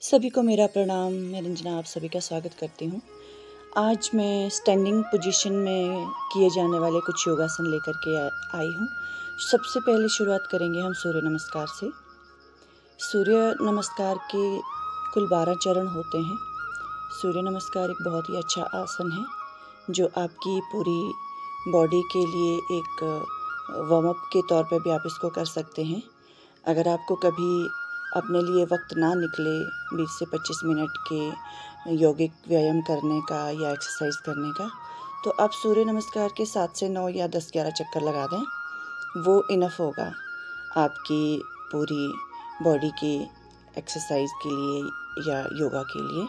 सभी को मेरा प्रणाम। मैं रंजना आप सभी का स्वागत करती हूँ। आज मैं स्टैंडिंग पोजीशन में किए जाने वाले कुछ योगासन लेकर के आई हूँ। सबसे पहले शुरुआत करेंगे हम सूर्य नमस्कार से। सूर्य नमस्कार के कुल 12 चरण होते हैं। सूर्य नमस्कार एक बहुत ही अच्छा आसन है जो आपकी पूरी बॉडी के लिए एक वार्म अप के तौर पे भी आप इसको कर सकते हैं। अगर आपको कभी अपने लिए वक्त ना निकले 20 से 25 मिनट के यौगिक व्यायाम करने का या एक्सरसाइज करने का, तो आप सूर्य नमस्कार के 7 से 9 या 10-11 चक्कर लगा दें, वो इनफ होगा आपकी पूरी बॉडी की एक्सरसाइज के लिए या योगा के लिए।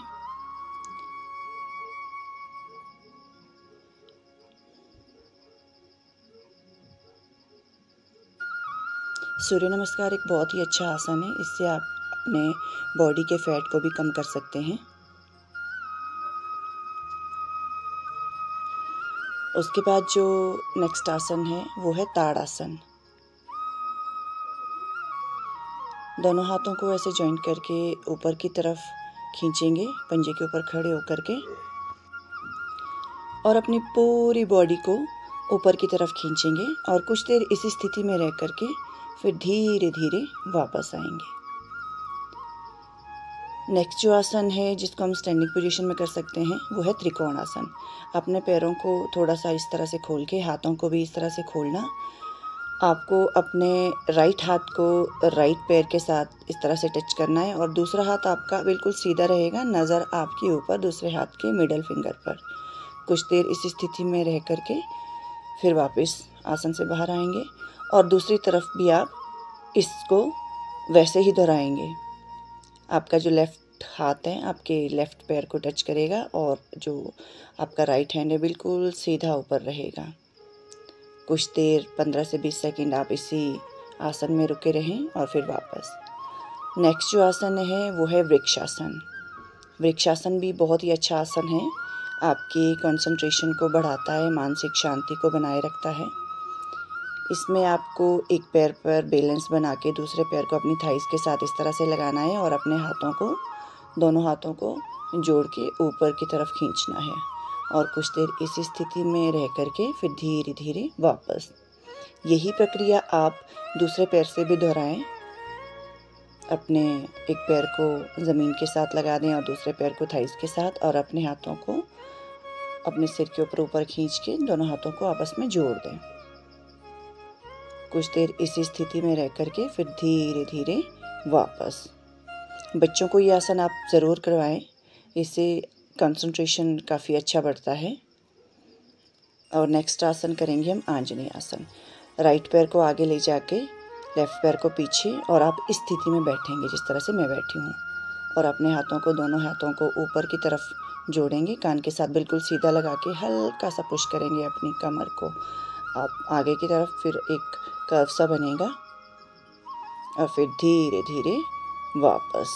सूर्य नमस्कार एक बहुत ही अच्छा आसन है। इससे आप अपने बॉडी के फैट को भी कम कर सकते हैं। उसके बाद जो नेक्स्ट आसन है वो है ताड़ासन। दोनों हाथों को ऐसे जॉइंट करके ऊपर की तरफ खींचेंगे, पंजे के ऊपर खड़े होकर के, और अपनी पूरी बॉडी को ऊपर की तरफ खींचेंगे और कुछ देर इसी स्थिति में रह करके फिर धीरे धीरे वापस आएंगे। नेक्स्ट जो आसन है जिसको हम स्टैंडिंग पोजीशन में कर सकते हैं वो है त्रिकोण आसन। अपने पैरों को थोड़ा सा इस तरह से खोल के, हाथों को भी इस तरह से खोलना। आपको अपने राइट हाथ को राइट पैर के साथ इस तरह से टच करना है और दूसरा हाथ आपका बिल्कुल सीधा रहेगा, नज़र आपके ऊपर दूसरे हाथ के मिडल फिंगर पर। कुछ देर इस स्थिति में रह करके फिर वापस आसन से बाहर आएंगे और दूसरी तरफ भी आप इसको वैसे ही दोहराएंगे। आपका जो लेफ़्ट हाथ है आपके लेफ़्ट पैर को टच करेगा और जो आपका राइट हैंड है बिल्कुल सीधा ऊपर रहेगा। कुछ देर 15 से 20 सेकंड आप इसी आसन में रुके रहें और फिर वापस। नेक्स्ट जो आसन है वो है वृक्षासन। वृक्षासन भी बहुत ही अच्छा आसन है। आपकी कंसंट्रेशन को बढ़ाता है, मानसिक शांति को बनाए रखता है। इसमें आपको एक पैर पर बैलेंस बना के दूसरे पैर को अपनी थाइस के साथ इस तरह से लगाना है और अपने हाथों को, दोनों हाथों को जोड़ के ऊपर की तरफ खींचना है और कुछ देर इस स्थिति में रह करके फिर धीरे धीरे वापस। यही प्रक्रिया आप दूसरे पैर से भी दोहराएं। अपने एक पैर को ज़मीन के साथ लगा दें और दूसरे पैर को थाइस के साथ, और अपने हाथों को अपने सिर के ऊपर खींच के दोनों हाथों को आपस में जोड़ दें। कुछ देर इसी स्थिति में रह करके फिर धीरे धीरे वापस। बच्चों को ये आसन आप ज़रूर करवाएं, इससे कंसंट्रेशन काफ़ी अच्छा बढ़ता है। और नेक्स्ट आसन करेंगे हम आंजनेय आसन। राइट पैर को आगे ले जाके लेफ़्ट पैर को पीछे, और आप इस स्थिति में बैठेंगे जिस तरह से मैं बैठी हूँ, और अपने हाथों को, दोनों हाथों को ऊपर की तरफ जोड़ेंगे, कान के साथ बिल्कुल सीधा लगा के हल्का सा पुश करेंगे अपनी कमर को आप आगे की तरफ। फिर एक कर्व सा बनेगा और फिर धीरे धीरे वापस।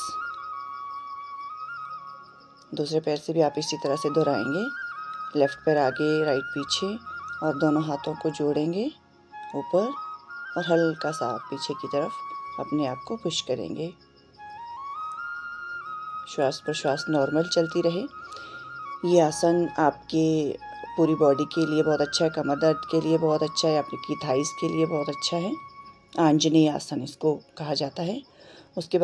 दूसरे पैर से भी आप इसी तरह से दोहराएंगे। लेफ़्ट पैर आगे, राइट पीछे, और दोनों हाथों को जोड़ेंगे ऊपर और हल्का सा आप पीछे की तरफ अपने आप को पुश करेंगे। श्वास प्रश्वास नॉर्मल चलती रहे। ये आसन आपके पूरी बॉडी के लिए बहुत अच्छा है, कमर दर्द के लिए बहुत अच्छा है, आपकी थाइस के लिए बहुत अच्छा है। आंजनेय आसन इसको कहा जाता है। उसके बाद